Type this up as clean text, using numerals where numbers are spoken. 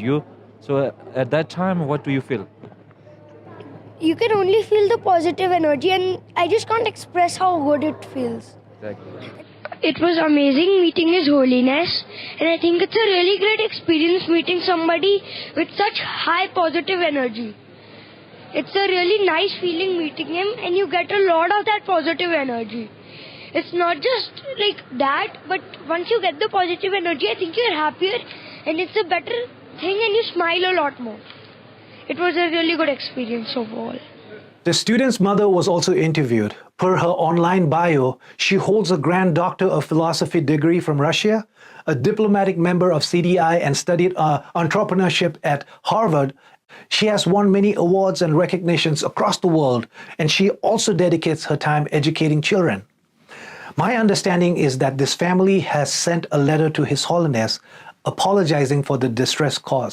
you. So at that time, what do you feel? You can only feel the positive energy, and I just can't express how good it feels. Exactly. It was amazing meeting His Holiness, and I think it's a really great experience meeting somebody with such high positive energy. It's a really nice feeling meeting him, and you get a lot of that positive energy. It's not just like that, but once you get the positive energy, I think you're happier, and it's a better thing, and you smile a lot more. It was a really good experience overall. The student's mother was also interviewed. Per her online bio, she holds a Grand Doctor of Philosophy degree from Russia, a diplomatic member of CDI, and studied entrepreneurship at Harvard. She has won many awards and recognitions across the world, and she also dedicates her time educating children. My understanding is that this family has sent a letter to His Holiness apologizing for the distress caused.